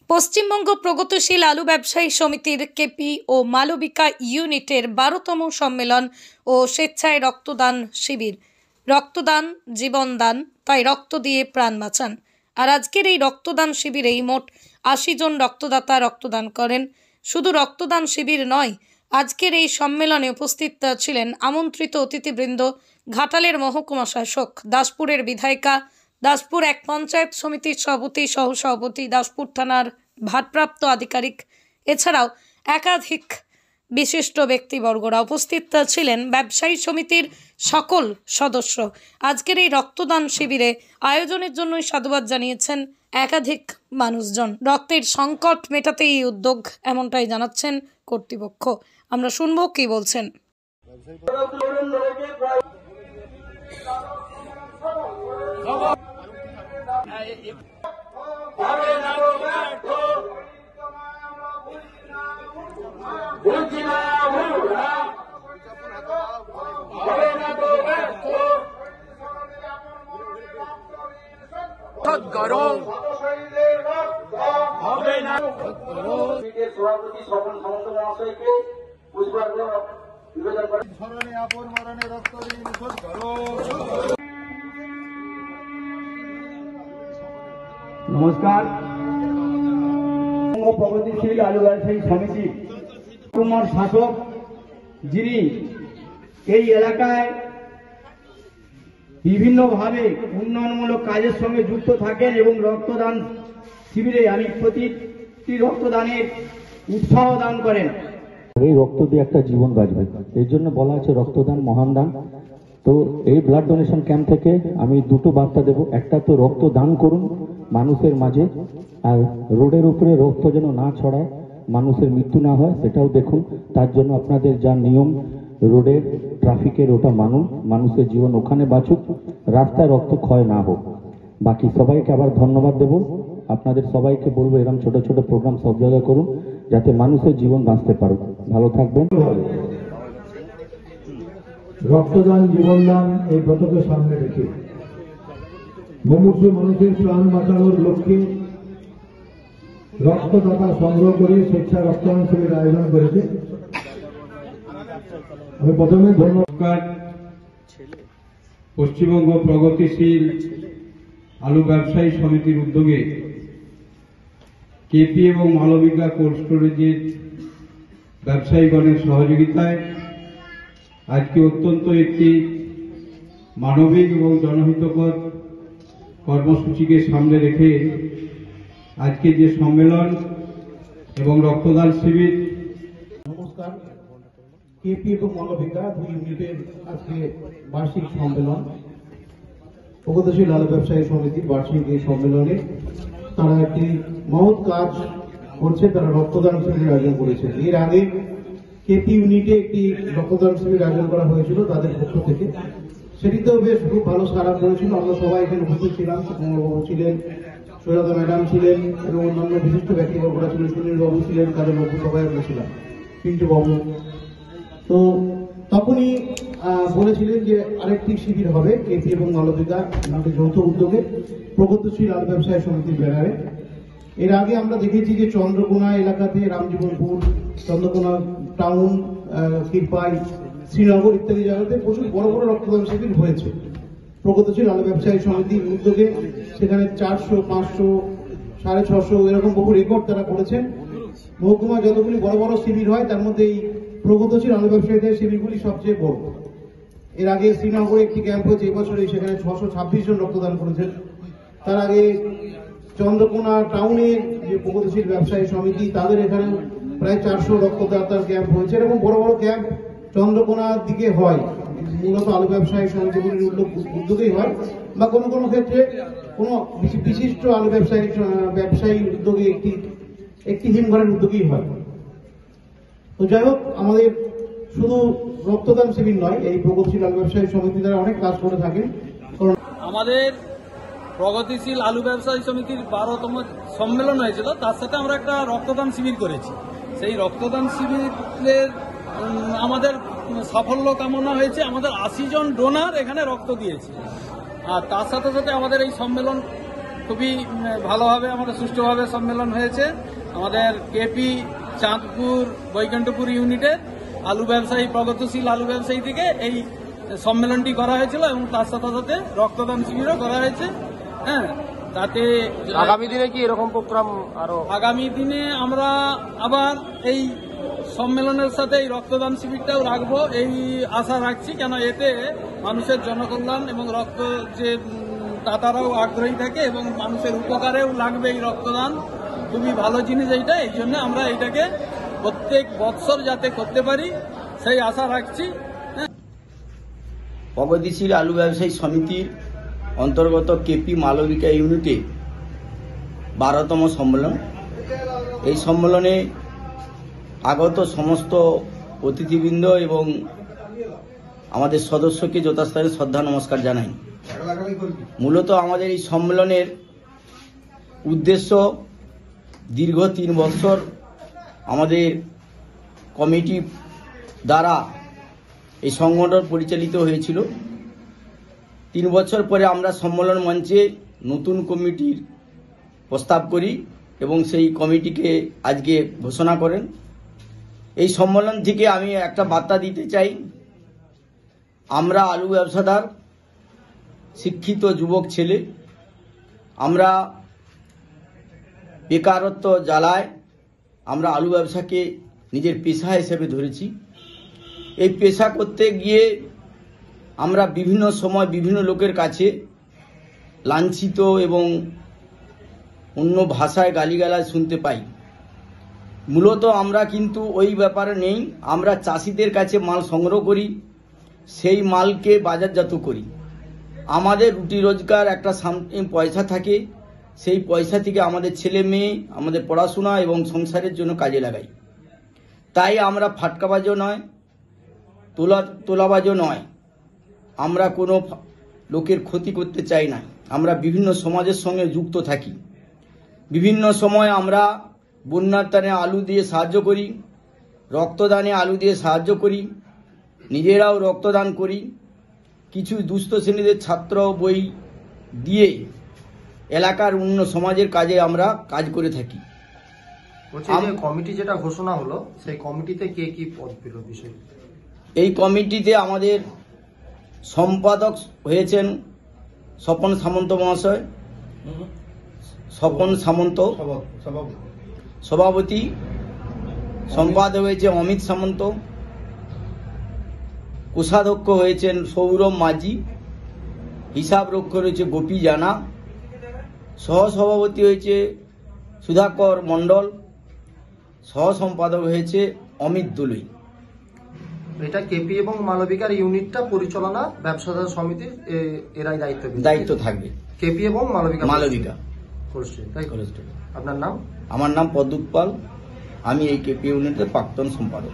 পশ্চিমবঙ্গ প্রগতিশীল আলু ব্যবসায়ী সমিতির কেপি ও মালবিকা ইউনিটের 12তম সম্মেলন ও স্বেচ্ছায় রক্তদান শিবির। রক্তদান জীবনদান, তাই রক্ত দিয়ে প্রাণ বাঁচান। আর আজকের এই রক্তদান শিবিরেই মোট 80 জন রক্তদাতা রক্তদান করেন। শুধু রক্তদান শিবির নয়, আজকের এই সম্মেলনে উপস্থিত ছিলেন আমন্ত্রিত অতিথিবৃন্দ, ঘাটালের মহকুমা শাসক, দাসপুরের বিধায়িকা, দাসপুর এক পঞ্চায়েত সমিতির সভাপতি সহ সভাপতি, দাসপুর থানার ভারপ্রাপ্ত আধিকারিক, এছাড়াও একাধিক বিশিষ্ট ব্যক্তিবর্গরা উপস্থিত ছিলেন। ব্যবসায়ী সমিতির সকল সদস্য আজকের এই রক্তদান শিবিরে আয়োজনের জন্যই সাধুবাদ জানিয়েছেন একাধিক মানুষজন। রক্তের সংকট মেটাতে এই উদ্যোগ, এমনটাই জানাচ্ছেন কর্তৃপক্ষ। আমরা শুনবো কি বলছেন। নমস্কার। প্রগতিশীল আলু ব্যবসায়ী সমিতি কুমার শাসক, যিনি এই এলাকায় বিভিন্নভাবে উন্নয়নমূলক কাজের সঙ্গে যুক্ত থাকেন এবং রক্তদান শিবিরে আমি প্রতিটি রক্তদানের উৎসাহ দান করেন। এই রক্ত দিয়ে একটা জীবন বাঁচবে, এই জন্য বলা আছে রক্তদান মহান দান। তো এই ব্লাড ডোনেশন ক্যাম্প থেকে আমি দুটো বার্তা দেব। একটা তো রক্তদান করুন মানুষের মাঝে, আর রোডের উপরে রক্ত যেন না ছড়ায়, মানুষের মৃত্যু না হয় সেটাও দেখুন। তার জন্য আপনাদের যা নিয়ম রোডের ট্রাফিকের ওটা মানুন, মানুষের জীবন ওখানে বাঁচুক, রাস্তায় রক্ত ক্ষয় না হোক। বাকি সবাইকে আবার ধন্যবাদ দেব। আপনাদের সবাইকে বলবো এরকম ছোট ছোট প্রোগ্রাম সব জায়গায় করুন, যাতে মানুষের জীবন বাঁচতে পারুক। ভালো থাকবেন। রক্তদান জীবনদান এই ব্রতকে সামনে রেখে মুমূর্ষু মানুষের প্রাণ বাঁচানোর লক্ষ্যে রক্তদাতা সংগ্রহ করে স্বেচ্ছা রক্তদান শিবির আয়োজন করেছে। আমি প্রথমে ধন্যবাদ পশ্চিমবঙ্গ প্রগতিশীল আলু ব্যবসায়ী সমিতির উদ্যোগে কেপি এবং মালবিকা কোল্ড স্টোরেজের ব্যবসায়ীগণের সহযোগিতায় আজকে অত্যন্ত একটি মানবিক এবং জনহিতকর কর্মসূচিকে সামনে রেখে আজকে যে সম্মেলন এবং রক্তদান শিবির। নমস্কার। কেপি এবং মালবিকা দুই ইউনিটের আজকে বার্ষিক সম্মেলন, প্রগতিশীল আলু ব্যবসায়ী সমিতির বার্ষিক এই সম্মেলনে তারা একটি মহৎ কাজ করছে। তারা রক্তদান শিবিরের আয়োজন করেছে। এর আগে কেপি ইউনিটে একটি রক্তদান শিবির আয়োজন করা হয়েছিল তাদের পক্ষ থেকে। সেটিতেও বেশ খুব ভালো সাড়া পড়েছিল। আমরা সবাই এখানে উপস্থিত ছিলাম। সুকুমারবাবু ছিলেন, সৈয়দা ম্যাডাম ছিলেন এবং অন্যান্য বিশিষ্ট ব্যক্তিবর্গরা ছিলেন, সুনীলবাবু ছিলেন, কাদের বাবু, সবাই আমরা ছিলাম, পিন্টু বাবু। তো তখনই বলেছিলেন যে আরেকটি শিবির হবে কেপি এবং মালবিকা যৌথ উদ্যোগে প্রগতিশীল আলু ব্যবসায়ী সমিতির ব্যানারে। এর আগে আমরা দেখেছি যে চন্দ্রকোনা এলাকাতে, রামজীবনপুর, চন্দ্রকোনা টাউন, কিরপাই, শ্রীনগর ইত্যাদি জায়গাতে প্রচুর বড় বড় রক্তদান শিবির হয়েছে প্রগতিশীল আলু ব্যবসায়ী সমিতির উদ্যোগে। সেখানে 400, 500, 650 এরকম বহু রেকর্ড তারা করেছেন। মহকুমা যতগুলি বড় বড় শিবির হয় তার মধ্যে এই প্রগতিশীল আলু ব্যবসায়ীদের শিবিরগুলি সবচেয়ে বড়। এর আগে শ্রীনগরে একটি ক্যাম্প হয়েছে এবছরে, সেখানে 626 জন রক্তদান করেছেন। তার আগে চন্দ্রকোনা টাউনে যে প্রগতিশীল ব্যবসায়ী সমিতি, তাদের এখানে প্রায় 400 রক্তদাতার ক্যাম্প হয়েছে। এরকম বড় বড় ক্যাম্প চন্দ্রকোনার দিকে হয়, মূলত আলু ব্যবসায়ী সমিতিগুলির উদ্যোগেই হয়, বা কোনো কোনো ক্ষেত্রে কোনো বিশিষ্ট আলু ব্যবসায়ী উদ্যোগে একটি হিমঘরের উদ্যোগেই হয়। তো যাই হোক, আমাদের শুধু রক্তদান শিবির নয়, এই প্রগতিশীল আলু ব্যবসায়ী সমিতি দ্বারা অনেক কাজ করে থাকেন। আমাদের প্রগতিশীল আলু ব্যবসায়ী সমিতির 12তম সম্মেলন হয়েছিল, তার সাথে আমরা একটা রক্তদান শিবির করেছি। সেই রক্তদান শিবিরের আমাদের সাফল্য কামনা হয়েছে। আমাদের 80 জন ডোনার এখানে রক্ত দিয়েছে। আর তার সাথে সাথে আমাদের এই সম্মেলন খুবই ভালোভাবে আমাদের সুষ্ঠুভাবে সম্মেলন হয়েছে। আমাদের কেপি চাঁদপুর বৈকুণ্ঠপুর ইউনিটের আলু ব্যবসায়ী, প্রগতিশীল আলু ব্যবসায়ী থেকে এই সম্মেলনটি করা হয়েছিল এবং তার সাথে সাথে রক্তদান শিবিরও করা হয়েছে। হ্যাঁ, তাতে আগামী দিনে কি এরকম প্রোগ্রাম আরো? আগামী দিনে আমরা আবার এই সম্মেলনের সাথে এই রক্তদান শিবিরটাও রাখবো, এই আশা রাখছি। কেন এতে মানুষের জনকল্যাণ এবং রক্ত যে দাতারাও আগ্রহী থাকে এবং মানুষের উপকারেও লাগবে এই রক্তদান। খুবই ভালো জিনিস এইটা, এই জন্য আমরা এইটাকে প্রত্যেক বৎসর যাতে করতে পারি সেই আশা রাখছি। প্রগতিশীল আলু ব্যবসায়ী সমিতির অন্তর্গত কেপি মালবিকা ইউনিটে 12তম সম্মেলন। এই সম্মেলনে আগত সমস্ত অতিথিবৃন্দ এবং আমাদের সদস্যকে যথাস্থানে শ্রদ্ধা নমস্কার জানাই। মূলত আমাদের এই সম্মেলনের উদ্দেশ্য দীর্ঘ 3 বছর আমাদের কমিটি দ্বারা এই সংগঠন পরিচালিত হয়েছিল। 3 বছর পরে আমরা সম্মেলন মঞ্চে নতুন কমিটির প্রস্তাব করি এবং সেই কমিটিকে আজকে ঘোষণা করেন। এই সম্মেলন থেকে আমি একটা বার্তা দিতে চাই, আমরা আলু ব্যবসাদার শিক্ষিত যুবক ছেলে, আমরা বেকারত্ব জ্বালায় আমরা আলু ব্যবসাকে নিজের পেশা হিসেবে ধরেছি। এই পেশা করতে গিয়ে আমরা বিভিন্ন সময় বিভিন্ন লোকের কাছে লাঞ্ছিত এবং অন্য ভাষায় গালিগালাজ শুনতে পাই। মূলত আমরা কিন্তু ওই ব্যাপারে নেই। আমরা চাষিদের কাছে মাল সংগ্রহ করি, সেই মালকে বাজারজাত করি। আমাদের রুটি রোজগার একটা পয়সা থাকে, সেই পয়সা থেকে আমাদের ছেলে মেয়ে, আমাদের পড়াশোনা এবং সংসারের জন্য কাজে লাগাই। তাই আমরা ফাটকাবাজও নয়, তোলাবাজও নয়, আমরা কোনো লোকের ক্ষতি করতে চাই না। আমরা বিভিন্ন সমাজের সঙ্গে যুক্ত থাকি। বিভিন্ন সময় আমরা বন্যার টানে আলু দিয়ে সাহায্য করি, রক্তদানে আলু দিয়ে সাহায্য করি, নিজেরাও রক্তদান করি। কিছু দুস্থ শ্রেণীদের ছাত্র বই দিয়ে এলাকার অন্য সমাজের কাজে আমরা কাজ করে থাকি। কমিটি যেটা ঘোষণা হলো, সেই কমিটিতে কে কি পদ পেল বিষয়? এই কমিটিতে আমাদের সম্পাদক হয়েছেন স্বপন সামন্ত মহাশয়, স্বপন সামন্ত সভাপতি, সম্পাদক হয়েছে অমিত সামন্ত, কোষাধ্যক্ষ হয়েছেন সৌরভ মাঝি, হিসাব রক্ষক হয়েছে গোপী জানা, সহসভাপতি হয়েছে সুধাকর মণ্ডল, সহ সম্পাদক হয়েছে অমিত দুলুই। এটা কেপি এবং মালবিকার ইউনিটটা পরিচালনা ব্যবসাদার সমিতির এরাই দায়িত্ব থাকবে। কেপি এবং মালবিকা করছে। আপনার নাম? আমার নাম পদ্মুৎ পাল, আমি এই কেপি ইউনিটের প্রাক্তন সম্পাদক।